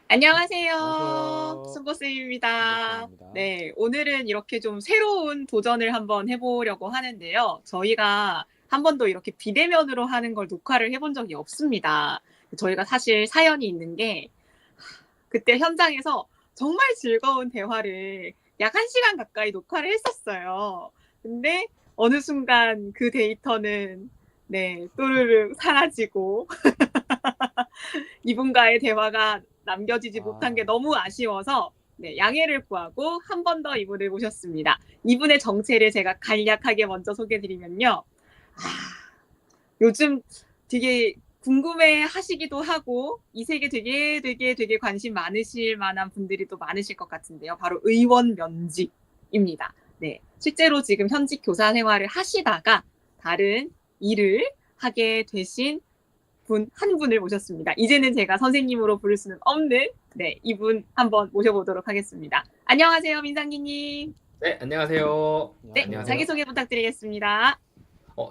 안녕하세요. 안녕하세요. 순보쌤입니다. 신보쌤입니다. 네, 오늘은 이렇게 좀 새로운 도전을 한번 해보려고 하는데요. 저희가 한 번도 이렇게 비대면으로 하는 걸 녹화를 해본 적이 없습니다. 저희가 사실 사연이 있는 게 그때 현장에서 정말 즐거운 대화를 약 1시간 가까이 녹화를 했었어요. 근데 어느 순간 그 데이터는 네, 또르르 사라지고 이분과의 대화가 남겨지지 못한 게 아, 너무 아쉬워서 네, 양해를 구하고 한 번 더 이분을 모셨습니다. 이분의 정체를 제가 간략하게 먼저 소개드리면요. 아, 요즘 되게 궁금해 하시기도 하고 이 세계 되게 관심 많으실 만한 분들이 또 많으실 것 같은데요. 바로 의원 면직입니다. 네, 실제로 지금 현직 교사 생활을 하시다가 다른 일을 하게 되신 한 분을 모셨습니다. 이제는 제가 선생님으로 부를 수는 없는 네, 이분 한번 모셔보도록 하겠습니다. 안녕하세요, 민상기님. 네, 안녕하세요. 네, 안녕하세요. 안녕하세요. 자기소개 부탁드리겠습니다.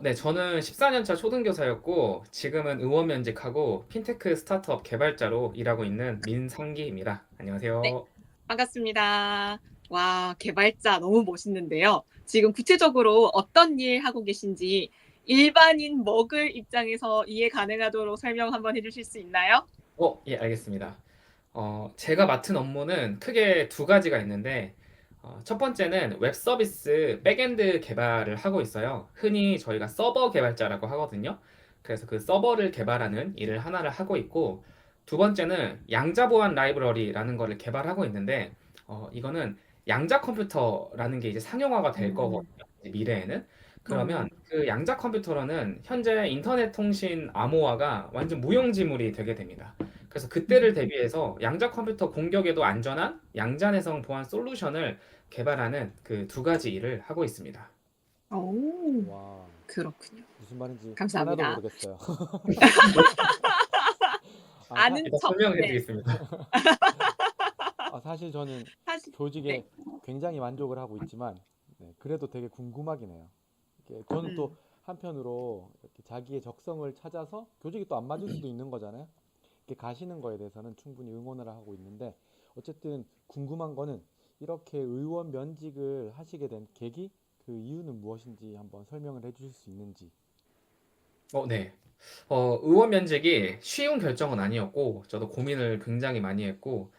네, 저는 14년 차 초등교사였고, 지금은 의원 면직하고, 핀테크 스타트업 개발자로 일하고 있는 민상기입니다. 네, 안녕하세요. 반갑습니다. 와, 개발자 너무 멋있는데요. 지금 구체적으로 어떤 일 하고 계신지 일반인 먹을 입장에서 이해 가능하도록 설명 한번 해주실 수 있나요? 예, 알겠습니다. 제가 맡은 업무는 크게 두 가지가 있는데, 첫 번째는 웹 서비스 백엔드 개발을 하고 있어요. 흔히 저희가 서버 개발자라고 하거든요. 그래서 그 서버를 개발하는 일을 하나를 하고 있고, 두 번째는 양자 보안 라이브러리라는 거를 개발하고 있는데, 이거는 양자 컴퓨터라는 게 이제 상용화가 될 음, 거거든요. 이제 미래에는. 어, 그러면 그 양자 컴퓨터로는 현재 인터넷 통신 암호화가 완전 무용지물이 되게 됩니다. 그래서 그때를 대비해서 양자 컴퓨터 공격에도 안전한 양자 내성 보안 솔루션을 개발하는 그 두 가지 일을 하고 있습니다. 오, 와, 그렇군요. 무슨 말인지 하나도 감사합니다. 모르겠어요. 아, 아는 일단 척, 설명해 네. 드리겠습니다. 사실 저는 사실, 네. 조직에 굉장히 만족을 하고 있지만, 네, 그래도 되게 궁금하긴 해요. 저는 또 음, 한편으로 이렇게 자기의 적성을 찾아서 교직이 또 안 맞을 수도 있는 거잖아요. 이렇게 가시는 거에 대해서는 충분히 응원을 하고 있는데, 어쨌든 궁금한 거는 이렇게 의원 면직을 하시게 된 계기, 그 이유는 무엇인지 한번 설명을 해주실 수 있는지. 네. 의원 면직이 쉬운 결정은 아니었고, 저도 고민을 굉장히 많이 했고,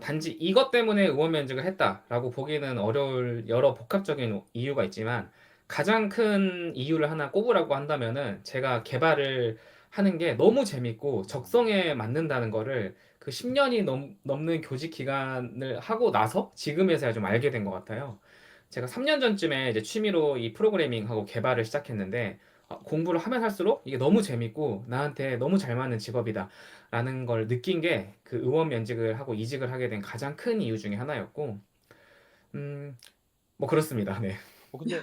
단지 이것 때문에 의원 면직을 했다라고 보기는 어려울 여러 복합적인 이유가 있지만, 가장 큰 이유를 하나 꼽으라고 한다면은, 제가 개발을 하는 게 너무 재밌고, 적성에 맞는다는 거를 그 10년이 넘는 교직 기간을 하고 나서 지금에서야 좀 알게 된 것 같아요. 제가 3년 전쯤에 이제 취미로 이 프로그래밍하고 개발을 시작했는데, 공부를 하면 할수록 이게 너무 재밌고 나한테 너무 잘 맞는 직업이다라는 걸 느낀 게 그 의원 면직을 하고 이직을 하게 된 가장 큰 이유 중에 하나였고, 음, 뭐 그렇습니다. 네. 근데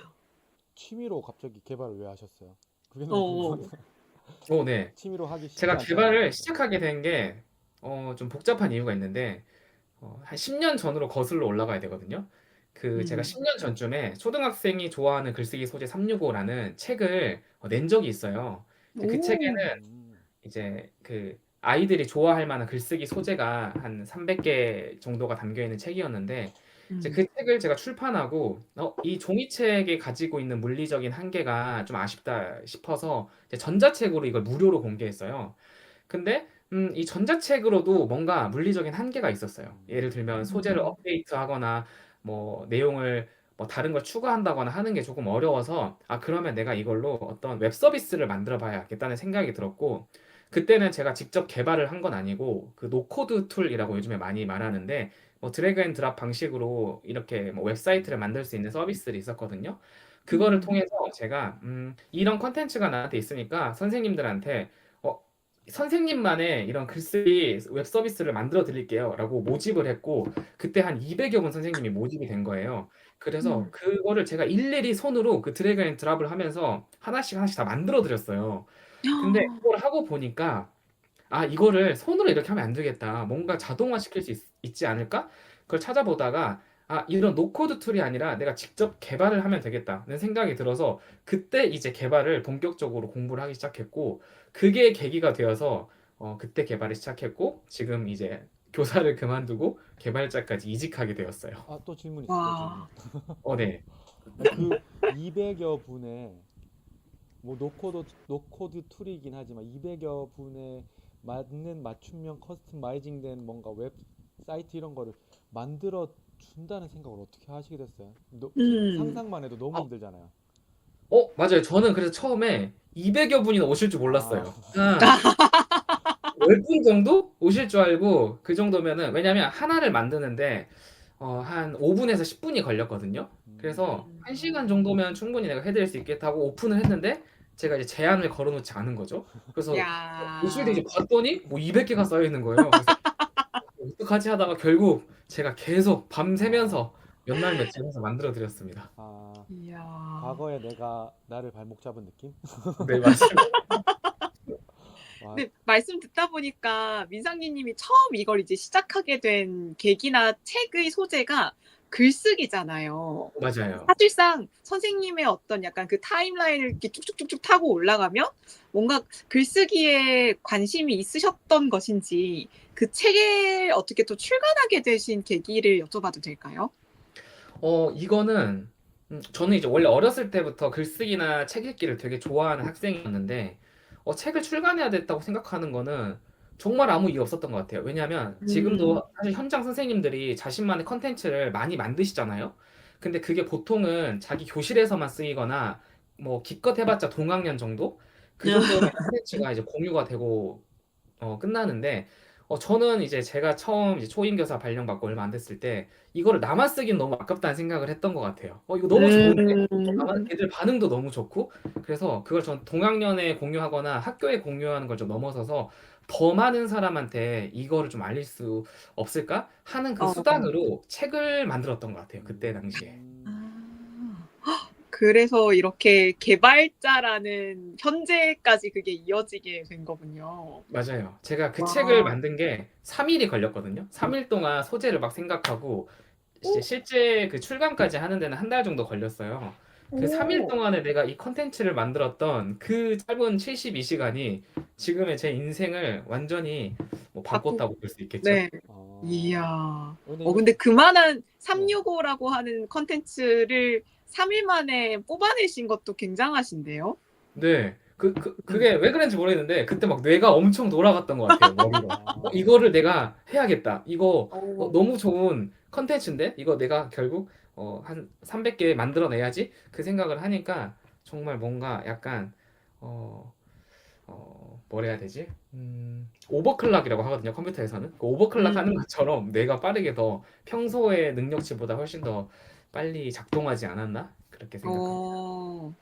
취미로 갑자기 개발을 왜 하셨어요? 그게 너무 궁금하네요. 어, 네. 취미로 하기 쉽지 제가 않잖아요. 개발을 시작하게 된 게, 좀 복잡한 이유가 있는데, 한 10년 전으로 거슬러 올라가야 되거든요. 제가 음. 10년 전쯤에 초등학생이 좋아하는 글쓰기 소재 365라는 책을 낸 적이 있어요. 근데 그 책에는 오, 음, 이제 그 아이들이 좋아할 만한 글쓰기 소재가 한 300개 정도가 담겨 있는 책이었는데 이제 음. 그 책을 제가 출판하고 이 종이책이 가지고 있는 물리적인 한계가 좀 아쉽다 싶어서 이제 전자책으로 이걸 무료로 공개했어요. 근데 이 전자책으로도 뭔가 물리적인 한계가 있었어요. 예를 들면 소재를 음. 업데이트하거나 뭐 내용을 뭐 다른 걸 추가한다거나 하는 게 조금 어려워서 그러면 내가 이걸로 어떤 웹 서비스를 만들어 봐야겠다는 생각이 들었고 그때는 제가 직접 개발을 한 건 아니고 그 노코드 툴이라고 요즘에 많이 말하는데 뭐 드래그 앤 드랍 방식으로 이렇게 뭐 웹사이트를 만들 수 있는 서비스들이 있었거든요. 그거를 음. 통해서 제가 이런 컨텐츠가 나한테 있으니까 선생님들한테 어, 선생님만의 이런 글쓰기 웹 서비스를 만들어 드릴게요. 라고 모집을 했고, 그때 한 200여 분 선생님이 모집이 된 거예요. 그래서 음. 그거를 제가 일일이 손으로 그 드래그 앤 드랍을 하면서 하나씩 하나씩 다 만들어 드렸어요. 근데 그걸 하고 보니까, 이거를 손으로 이렇게 하면 안 되겠다. 뭔가 자동화 시킬 수 있지 않을까? 그걸 찾아보다가, 이런 노코드 툴이 아니라 내가 직접 개발을 하면 되겠다는 생각이 들어서 그때 이제 개발을 본격적으로 공부를 하기 시작했고, 그게 계기가 되어서 그때 개발을 시작했고, 지금 이제 교사를 그만두고 개발자까지 이직하게 되었어요. 아, 또 질문 있어요, 와. 네. 질문. 그 200여 분의 뭐 노코드 툴이긴 하지만 200여 분의 맞는 맞춤형 커스터마이징된 뭔가 웹사이트 이런 거를 만들어 준다는 생각을 어떻게 하시게 됐어요? 음. 상상만 해도 너무 어, 힘들잖아요. 맞아요. 저는 그래서 처음에 200여 분이나 오실 줄 아, 몰랐어요. 한 10분 정도 오실 줄 알고 그 정도면은 왜냐면 하나를 만드는데 한 5분에서 10분이 걸렸거든요. 그래서 음, 1시간 정도면 충분히 내가 해드릴 수 있겠다고 오픈을 했는데 제가 이제 제한을 걸어놓지 않은 거죠. 그래서 오실 때 야. 이제 봤더니 뭐 200개가 쌓여 있는 거예요. 그래서 어떡하지 하다가 결국 제가 계속 아, 밤새면서 몇 날 며칠 해서 만들어 드렸습니다. 아, 이야. 과거에 내가 나를 발목 잡은 느낌? 네, 맞습니다. 와, 근데 말씀 듣다 보니까 민상기 님이 처음 이걸 이제 시작하게 된 계기나 책의 소재가 글쓰기잖아요. 맞아요. 사실상 선생님의 어떤 약간 그 타임라인을 이렇게 쭉쭉쭉쭉 타고 올라가면 뭔가 글쓰기에 관심이 있으셨던 것인지 그 책에 어떻게 또 출간하게 되신 계기를 여쭤봐도 될까요? 이거는 저는 이제 원래 어렸을 때부터 글쓰기나 책 읽기를 되게 좋아하는 학생이었는데 책을 출간해야 됐다고 생각하는 거는 정말 아무 이유 없었던 것 같아요. 왜냐하면 음, 지금도 사실 현장 선생님들이 자신만의 컨텐츠를 많이 만드시잖아요. 근데 그게 보통은 자기 교실에서만 쓰이거나 뭐 기껏 해봤자 동학년 정도? 그 정도의 컨텐츠가 이제 공유가 되고 끝나는데 저는 이제 제가 처음 이제 초임교사 발령받고 얼마 안 됐을 때 이거를 나만 쓰긴 너무 아깝다는 생각을 했던 것 같아요. 이거 너무 좋은데 애들 반응도 너무 좋고 그래서 그걸 전 동학년에 공유하거나 학교에 공유하는 걸 좀 넘어서서 더 많은 사람한테 이거를 좀 알릴 수 없을까 하는 그 어, 수단으로 책을 만들었던 것 같아요. 그때 당시에. 음, 아, 그래서 이렇게 개발자라는 현재까지 그게 이어지게 된 거군요. 맞아요. 제가 그 책을 와, 만든 게 3일이 걸렸거든요. 3일 동안 소재를 막 생각하고 이제 오, 실제 그 출간까지 하는 데는 한 달 정도 걸렸어요. 그 3일 오, 동안에 내가 이 컨텐츠를 만들었던 그 짧은 72시간이 지금의 제 인생을 완전히 뭐 바꾸, 바꿨다고 볼 수 있겠죠. 네. 아, 이야. 근데 이거 근데 그만한 네. 365라고 하는 컨텐츠를 3일 만에 뽑아내신 것도 굉장한 네. 음. 그게 왜 그런지 모르겠는데 그때 막 뇌가 엄청 돌아갔던 것 같아요, 머리가. 아, 이거를 내가 해야겠다. 이거 오, 너무 좋은 컨텐츠인데 이거 내가 결국 한 300개 만들어내야지 그 생각을 하니까 정말 뭔가 약간 어, 뭘 해야 되지? 오버클락이라고 하거든요, 컴퓨터에서는. 그 오버클락 하는 음. 것처럼 뇌가 빠르게 더 평소의 능력치보다 훨씬 더 빨리 작동하지 않았나? 그렇게 생각합니다.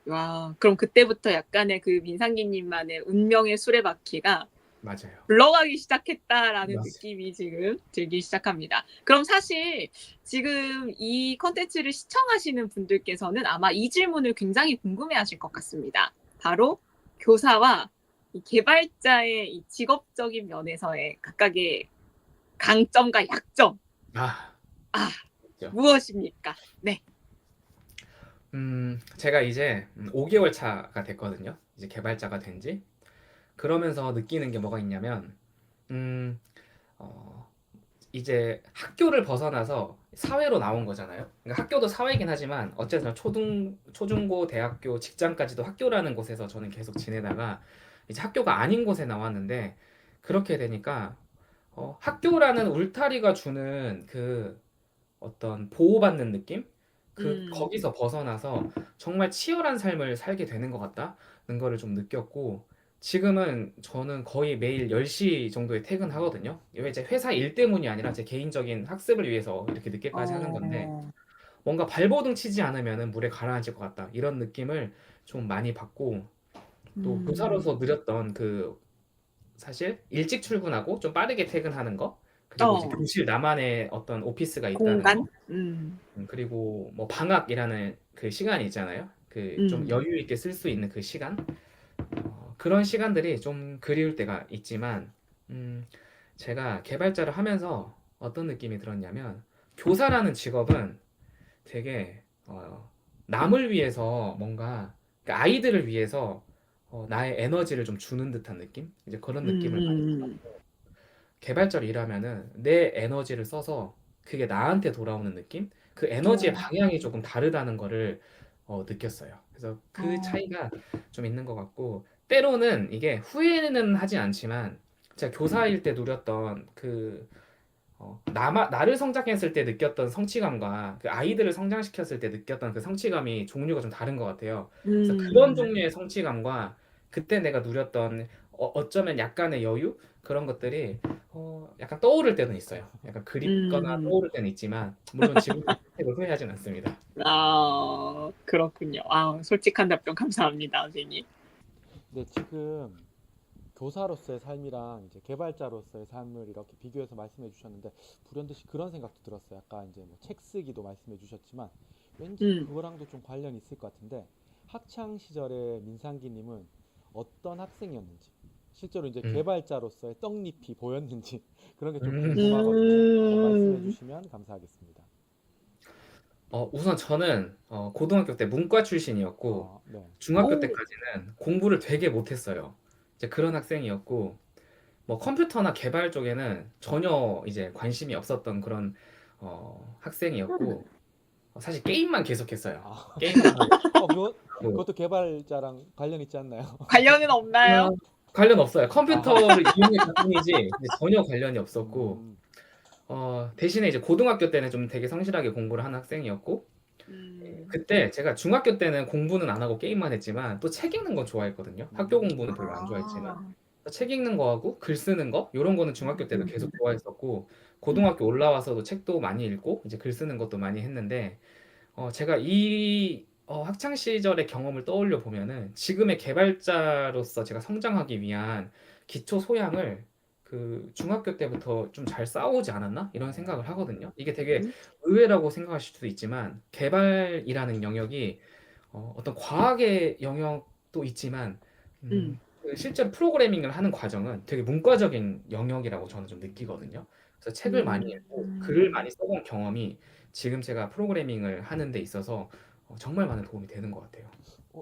와. 그럼 그때부터 약간의 그 민상기님만의 운명의 수레바퀴가 맞아요. 굴러가기 시작했다라는 맞습니다. 느낌이 지금 들기 시작합니다. 그럼 사실 지금 이 컨텐츠를 시청하시는 분들께서는 아마 이 질문을 굉장히 궁금해 하실 것 같습니다. 바로 교사와 이 개발자의 이 직업적인 면에서의 각각의 강점과 약점. 아, 아, 있죠. 무엇입니까? 네. 제가 이제 5개월 차가 됐거든요. 이제 개발자가 된 지. 그러면서 느끼는 게 뭐가 있냐면, 음, 어, 이제 학교를 벗어나서 사회로 나온 거잖아요. 그러니까 학교도 사회이긴 하지만, 어쨌든 초중고, 대학교, 직장까지도 학교라는 곳에서 저는 계속 지내다가, 이제 학교가 아닌 곳에 나왔는데, 그렇게 되니까, 학교라는 울타리가 주는 그 어떤 보호받는 느낌? 음, 거기서 벗어나서 정말 치열한 삶을 살게 되는 것 같다는 거를 좀 느꼈고, 지금은 저는 거의 매일 10시 정도에 퇴근하거든요. 이게 이제 회사 일 때문이 아니라 제 개인적인 학습을 위해서 이렇게 늦게까지 하는 건데, 어, 뭔가 발버둥 치지 않으면 물에 가라앉을 것 같다. 이런 느낌을 좀 많이 받고, 또 음, 교사로서 느렸던 사실 일찍 출근하고 좀 빠르게 퇴근하는 거, 그리고 이제 어, 교실 나만의 어떤 오피스가 있다는 공간? 거, 그리고 뭐 방학이라는 그 시간이 있잖아요. 그 좀 음, 여유 있게 쓸 수 있는 그 시간, 그런 시간들이 좀 그리울 때가 있지만, 음, 제가 개발자를 하면서 어떤 느낌이 들었냐면, 교사라는 직업은 되게 남을 위해서 뭔가 그러니까 아이들을 위해서 나의 에너지를 좀 주는 듯한 느낌? 이제 그런 느낌을 많이 음, 받고, 개발자로 일하면은 내 에너지를 써서 그게 나한테 돌아오는 느낌? 그 에너지의 방향이 조금 다르다는 거를 느꼈어요. 그래서 그 어, 차이가 좀 있는 것 같고, 때로는 이게 후회는 하지 않지만 제가 교사일 때 누렸던 나를 성장했을 때 느꼈던 성취감과 그 아이들을 성장시켰을 때 느꼈던 그 성취감이 종류가 좀 다른 것 같아요. 그래서 그런 음, 종류의 성취감과 그때 내가 누렸던 어쩌면 약간의 여유 그런 것들이 약간 떠오를 때는 있어요. 약간 그립거나 음, 떠오를 때는 있지만 물론 지금 선택을 후회하진 않습니다. 그렇군요. 솔직한 답변 감사합니다, 선생님. 근데 지금 교사로서의 삶이랑 이제 개발자로서의 삶을 이렇게 비교해서 말씀해 주셨는데 불현듯이 그런 생각도 들었어요. 아까 이제 뭐 책 쓰기도 말씀해 주셨지만 왠지 음, 그거랑도 좀 관련이 있을 것 같은데 학창 시절에 민상기님은 어떤 학생이었는지 실제로 이제 음. 개발자로서의 떡잎이 보였는지 그런 게 좀 음. 궁금하거든요. 한번 말씀해 음, 주시면 감사하겠습니다. 우선 저는 고등학교 때 문과 출신이었고 네. 중학교 오, 때까지는 공부를 되게 못했어요. 이제 그런 학생이었고 뭐 컴퓨터나 개발 쪽에는 전혀 이제 관심이 없었던 그런 학생이었고 사실 게임만 계속했어요. 아, 게임만 하고 그것도 개발자랑 관련 있지 않나요? 관련은 없나요? 관련 없어요. 아, 컴퓨터를 이용했을 뿐이지 이제 전혀 관련이 없었고 음, 대신에 이제 고등학교 때는 좀 되게 성실하게 공부를 하는 학생이었고 음, 그때 제가 중학교 때는 공부는 안 하고 게임만 했지만 또 책 읽는 건 좋아했거든요. 학교 공부는 별로 안 좋아했지만 아, 책 읽는 거하고 글 쓰는 거 이런 거는 중학교 때도 음, 계속 좋아했었고 고등학교 올라와서도 책도 많이 읽고 이제 글 쓰는 것도 많이 했는데 제가 이 학창 시절의 경험을 떠올려 보면은 지금의 개발자로서 제가 성장하기 위한 기초 소양을 그 중학교 때부터 좀 잘 쌓아오지 않았나 이런 생각을 하거든요. 이게 되게 음, 의외라고 생각하실 수도 있지만 개발이라는 영역이 어떤 과학의 영역도 있지만 음, 그 실제로 프로그래밍을 하는 과정은 되게 문과적인 영역이라고 저는 좀 느끼거든요. 그래서 책을 많이 읽고 글을 음, 많이 써본 경험이 지금 제가 프로그래밍을 하는 데 있어서 정말 많은 도움이 되는 것 같아요.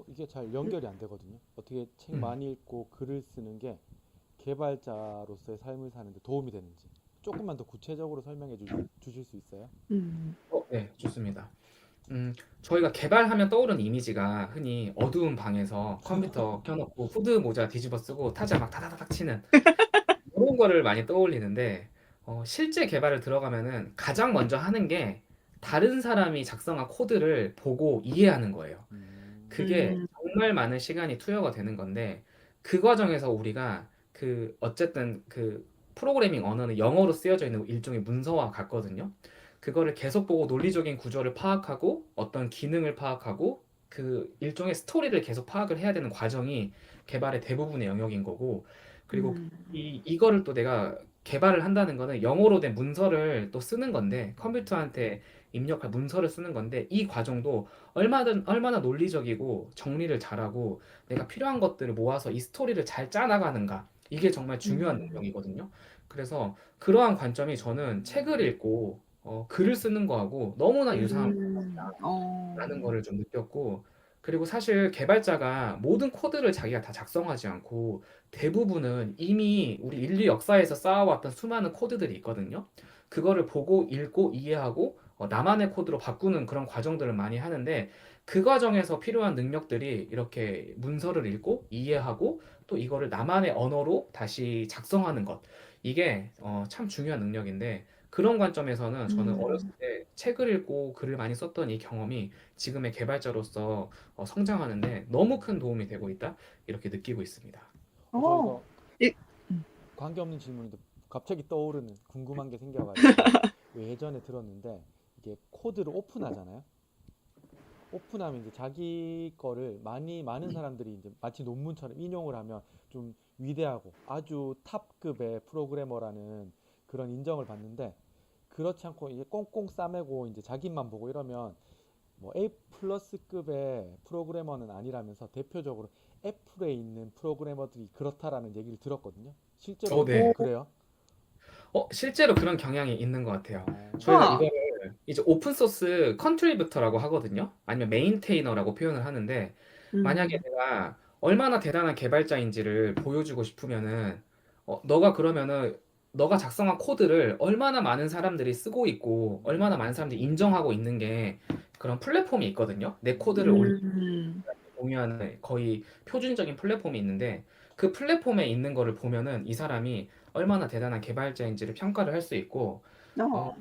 이게 잘 연결이 안 되거든요. 어떻게 책 음. 많이 읽고 글을 쓰는 게 개발자로서의 삶을 사는데 도움이 되는지 조금만 더 구체적으로 주실 수 있어요? 네, 좋습니다. 저희가 개발하면 떠오르는 이미지가 흔히 어두운 방에서 컴퓨터 켜놓고 후드 모자 뒤집어 쓰고 타자 막 타다닥 치는 그런 거를 많이 떠올리는데 실제 개발을 들어가면은 가장 먼저 하는 게 다른 사람이 작성한 코드를 보고 이해하는 거예요. 그게 음, 정말 많은 시간이 투여가 되는 건데 그 과정에서 우리가 그 어쨌든 그 프로그래밍 언어는 영어로 쓰여져 있는 일종의 문서와 같거든요. 그거를 계속 보고 논리적인 구조를 파악하고 어떤 기능을 파악하고 그 일종의 스토리를 계속 파악을 해야 되는 과정이 개발의 대부분의 영역인 거고 그리고 음, 이거를 또 내가 개발을 한다는 거는 영어로 된 문서를 또 쓰는 건데 컴퓨터한테 입력할 문서를 쓰는 건데 이 과정도 얼마나 논리적이고 정리를 잘하고 내가 필요한 것들을 모아서 이 스토리를 잘 짜나가는가 이게 정말 중요한 음, 능력이거든요. 그래서 그러한 관점이 저는 책을 읽고 글을 쓰는 거하고 너무나 유사한 라는 거를 좀 느꼈고 그리고 사실 개발자가 모든 코드를 자기가 다 작성하지 않고 대부분은 이미 우리 인류 역사에서 쌓아왔던 수많은 코드들이 있거든요. 그거를 보고 읽고 이해하고 나만의 코드로 바꾸는 그런 과정들을 많이 하는데 그 과정에서 필요한 능력들이 이렇게 문서를 읽고 이해하고 또 이거를 나만의 언어로 다시 작성하는 것 이게 참 중요한 능력인데 그런 관점에서는 저는 어렸을 음, 때 책을 읽고 글을 많이 썼던 이 경험이 지금의 개발자로서 성장하는데 너무 큰 도움이 되고 있다 이렇게 느끼고 있습니다. 저 어, 이거 이- 음, 관계없는 질문인데 갑자기 떠오르는 궁금한 게 생겨가지고 예전에 들었는데 이게 코드를 오픈하잖아요. 오픈하면 이제 자기 거를 많은 사람들이 이제 마치 논문처럼 인용을 하면 좀 위대하고 아주 탑급의 프로그래머라는 그런 인정을 받는데 그렇지 않고 이제 꽁꽁 싸매고 이제 자기만 보고 이러면 뭐 A 플러스급의 프로그래머는 아니라면서 대표적으로 애플에 있는 프로그래머들이 그렇다라는 얘기를 들었거든요. 실제로 네. 그래요? 실제로 그런 경향이 있는 것 같아요. 저희가 아, 이거를 이제 오픈 소스 컨트리뷰터라고 하거든요. 아니면 메인테이너라고 표현을 하는데 만약에 음, 내가 얼마나 대단한 개발자인지를 보여주고 싶으면은 너가 그러면은 너가 작성한 코드를 얼마나 많은 사람들이 쓰고 있고 얼마나 많은 사람들이 인정하고 있는 게 그런 플랫폼이 있거든요. 내 코드를 음. 공유하는 거의 표준적인 플랫폼이 있는데 그 플랫폼에 있는 거를 보면은 이 사람이 얼마나 대단한 개발자인지를 평가를 할 수 있고 어,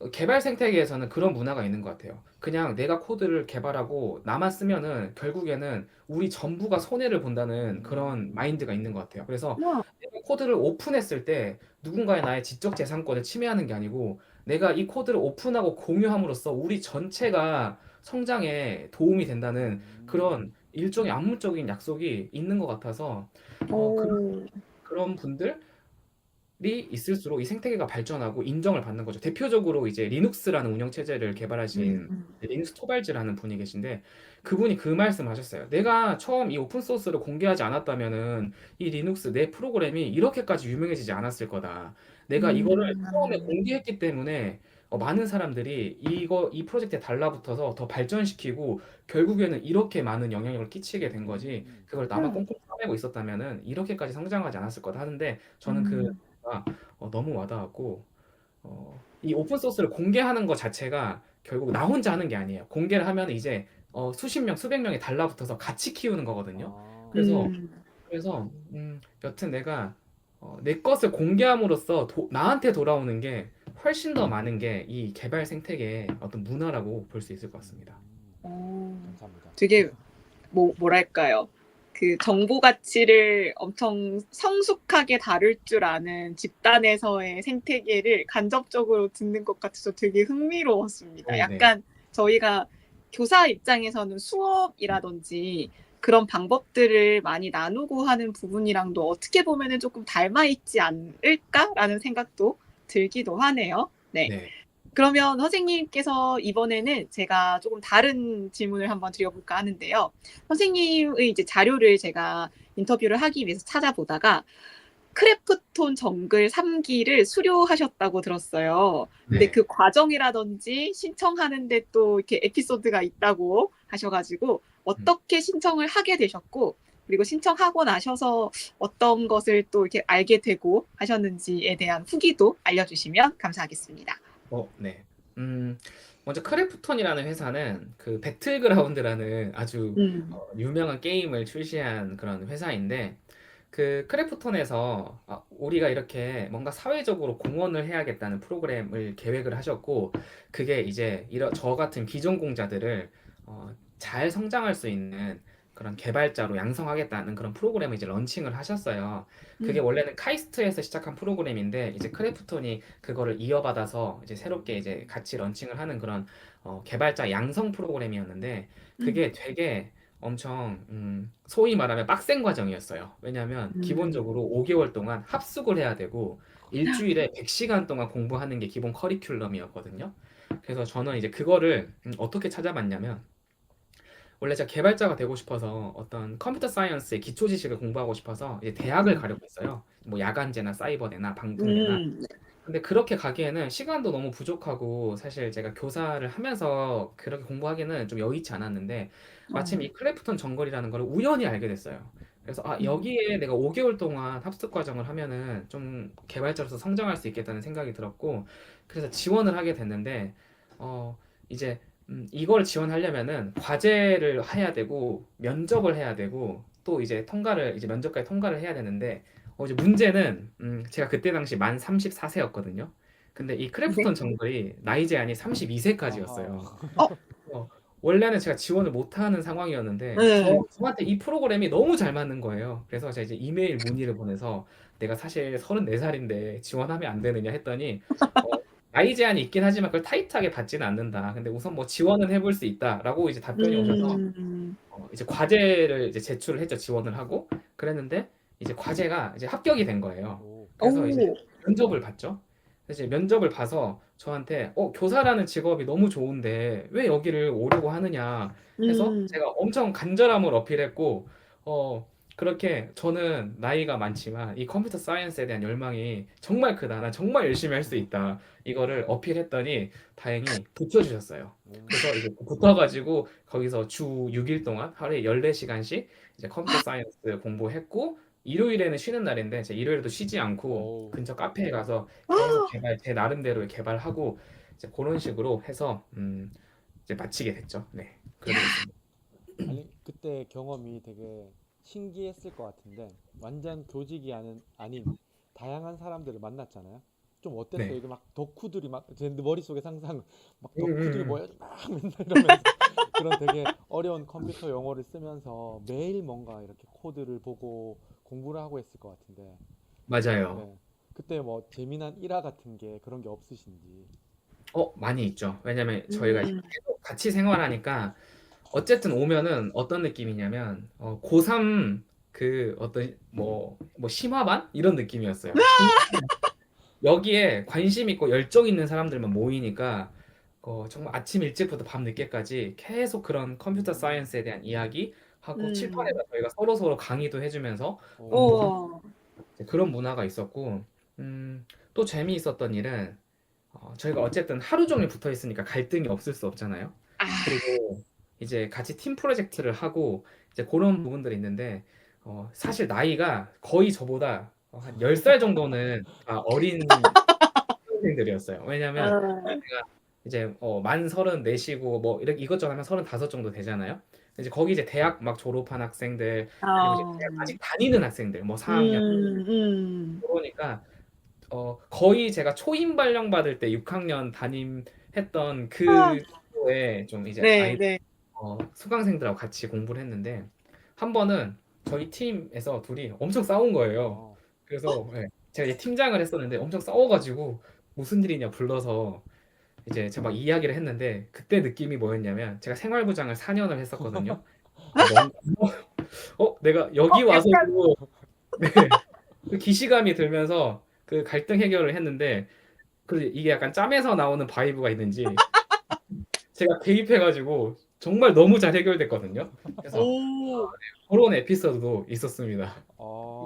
어. 개발 생태계에서는 그런 문화가 있는 것 같아요. 그냥 내가 코드를 개발하고 나만 쓰면은 결국에는 우리 전부가 손해를 본다는 그런 마인드가 있는 것 같아요. 그래서 와. 내가 코드를 오픈했을 때 누군가의 나의 지적 재산권을 침해하는 게 아니고 내가 이 코드를 오픈하고 공유함으로써 우리 전체가 성장에 도움이 된다는 그런 일종의 암묵적인 약속이 있는 것 같아서 오. 그런 분들 이 있을수록 이 생태계가 발전하고 인정을 받는 거죠. 대표적으로 이제 리눅스라는 운영 체제를 개발하신 음. 리눅스 토발즈라는 분이 계신데 그분이 그 말씀하셨어요. 내가 처음 이 오픈 소스를 공개하지 않았다면은 이 리눅스 내 프로그램이 이렇게까지 유명해지지 않았을 거다. 내가 이거를 처음에 음. 공개했기 때문에 많은 사람들이 이 프로젝트에 달라붙어서 더 발전시키고 결국에는 이렇게 많은 영향력을 끼치게 된 거지. 그걸 나만 음. 꼼꼼히 싸매고 있었다면은 이렇게까지 성장하지 않았을 거다 하는데 저는 음. 너무 와닿았고 이 오픈 소스를 공개하는 것 자체가 결국 나 혼자 하는 게 아니에요. 공개를 하면 이제 수십 명, 수백 명이 달라붙어서 같이 키우는 거거든요. 그래서 음. 여튼 내가 내 것을 공개함으로써 나한테 돌아오는 게 훨씬 더 많은 게 이 개발 생태계의 어떤 문화라고 볼 수 있을 것 같습니다. 오. 감사합니다. 되게 뭐랄까요? 그 정보 가치를 엄청 성숙하게 다룰 줄 아는 집단에서의 생태계를 간접적으로 듣는 것 같아서 되게 흥미로웠습니다. 네. 약간 저희가 교사 입장에서는 수업이라든지 그런 방법들을 많이 나누고 하는 부분이랑도 어떻게 보면은 조금 닮아 있지 않을까라는 생각도 들기도 하네요. 네. 네. 그러면 선생님께서 이번에는 제가 조금 다른 질문을 한번 드려볼까 하는데요. 선생님의 이제 자료를 제가 인터뷰를 하기 위해서 찾아보다가 크래프톤 정글 3기를 수료하셨다고 들었어요. 근데 네. 그 과정이라든지 신청하는데 또 이렇게 에피소드가 있다고 하셔가지고 음. 어떻게 신청을 하게 되셨고 그리고 신청하고 나셔서 어떤 것을 또 이렇게 알게 되고 하셨는지에 대한 후기도 알려주시면 감사하겠습니다. 네. 먼저 크래프톤이라는 회사는 그 배틀그라운드라는 아주 음. 유명한 게임을 출시한 그런 회사인데 그 크래프톤에서 우리가 이렇게 뭔가 사회적으로 공헌을 해야겠다는 프로그램을 계획을 하셨고 그게 이제 저 같은 비전공자들을 잘 성장할 수 있는 그런 개발자로 양성하겠다는 그런 프로그램을 이제 런칭을 하셨어요. 그게 음. 원래는 카이스트에서 시작한 프로그램인데 이제 크래프톤이 그거를 이어받아서 이제 새롭게 이제 같이 런칭을 하는 그런 개발자 양성 프로그램이었는데 음. 그게 되게 엄청 소위 말하면 빡센 과정이었어요. 왜냐하면 음. 기본적으로 5개월 동안 합숙을 해야 되고 일주일에 100시간 동안 공부하는 게 기본 커리큘럼이었거든요. 그래서 저는 이제 그거를 어떻게 찾아봤냐면 원래 제가 개발자가 되고 싶어서 어떤 컴퓨터 사이언스의 기초 지식을 공부하고 싶어서 이제 대학을 가려고 했어요. 뭐 야간제나 사이버대나 방통대나. 음. 근데 그렇게 가기에는 시간도 너무 부족하고 사실 제가 교사를 하면서 그렇게 공부하기는 좀 여의치 않았는데 마침 이 크래프톤 정글이라는 걸 우연히 알게 됐어요. 그래서 음. 여기에 내가 5개월 동안 합숙 과정을 하면은 좀 개발자로서 성장할 수 있겠다는 생각이 들었고 그래서 지원을 하게 됐는데 이제 이걸 지원하려면은 과제를 해야 되고 면접을 해야 되고 또 이제 이제 면접까지 통과를 해야 되는데 이제 문제는 제가 그때 당시 만 34세였거든요. 근데 이 네. 크래프톤 정글이 나이 제한이 32세까지였어요. 아하. 어. 원래는 제가 지원을 못하는 상황이었는데 네. 저한테 이 프로그램이 너무 잘 맞는 거예요. 그래서 제가 이제 이메일 문의를 보내서 내가 사실 34살인데 지원하면 안 되느냐 했더니 어, 나이 제한이 있긴 하지만 그걸 타이트하게 받지는 않는다. 근데 우선 뭐 지원은 해볼 수 있다라고 이제 답변이 오셔서 음. 이제 과제를 이제 제출을 했죠. 지원을 하고 그랬는데 이제 과제가 이제 합격이 된 거예요. 오. 그래서 이제 오. 면접을 봤죠. 그래서 이제 면접을 봐서 저한테 교사라는 직업이 너무 좋은데 왜 여기를 오려고 하느냐 해서 음. 제가 엄청 간절함을 어필했고 그렇게 저는 나이가 많지만 이 컴퓨터 사이언스에 대한 열망이 정말 크다. 난 정말 열심히 할 수 있다. 이거를 어필했더니 다행히 붙여주셨어요. 그래서 이제 붙어가지고 거기서 주 6일 동안 하루에 14시간씩 이제 컴퓨터 사이언스 공부했고 일요일에는 쉬는 날인데 제 일요일에도 쉬지 않고 오. 근처 카페에 가서 계속 제 나름대로 개발하고 이제 그런 식으로 해서 이제 마치게 됐죠. 네, 그러게 됐습니다. 아니, 그때 경험이 되게 신기했을 것 같은데, 완전 아닌 다양한 사람들을 만났잖아요. 좀 어땠어요? 네. 이게 막 덕후들이 막, 제 머릿속에 상상, 막 음, 덕후들이 음. 모여서 막 맨날 이러면서 그런 되게 어려운 컴퓨터 용어를 쓰면서 매일 뭔가 이렇게 코드를 보고 공부를 하고 했을 것 같은데, 맞아요. 네. 그때 뭐 재미난 일화 같은 게 그런 게 없으신지. 많이 있죠. 왜냐면 저희가 이제 음. 계속 같이 생활하니까 어쨌든 오면은 어떤 느낌이냐면 고3 그 어떤 뭐 심화반 이런 느낌이었어요. 여기에 관심 있고 열정 있는 사람들만 모이니까 정말 아침 일찍부터 밤 늦게까지 계속 그런 컴퓨터 음, 사이언스에 대한 이야기 하고 칠판에다 음. 저희가 서로 강의도 해주면서 오, 공부하고 우와. 이제 그런 문화가 있었고 또 재미있었던 일은 저희가 어쨌든 하루 종일 붙어 있으니까 갈등이 없을 수 없잖아요. 아, 그리고 이제 같이 팀 프로젝트를 하고 이제 그런 부분들이 있는데 사실 나이가 거의 저보다 한 10살 정도는 어린 학생들이었어요. 왜냐면 아, 제가 이제 만 34이고 뭐 이렇게 이것저것 하면 35 정도 되잖아요. 이제 거기 이제 대학 막 졸업한 학생들 그리고 이제 어, 대학 아직 다니는 학생들 뭐 4학년 그러니까 거의 제가 초임 발령 받을 때 6학년 담임했던 아, 그 정도의 좀 이제 네, 네. 수강생들하고 같이 공부를 했는데 한 번은 저희 팀에서 둘이 엄청 싸운 거예요. 어, 그래서 제가 이제 팀장을 했었는데 엄청 싸워가지고 무슨 일이냐 불러서 이제 제가 막 이야기를 했는데 그때 느낌이 뭐였냐면 제가 생활부장을 4년을 했었거든요. 뭔가 내가 여기 약간, 와서도 네, 그 기시감이 들면서 그 갈등 해결을 했는데 그 이게 약간 짬에서 나오는 바이브가 있는지 제가 개입해가지고 정말 너무 잘 해결됐거든요. 그래서 오, 그런 에피소드도 있었습니다.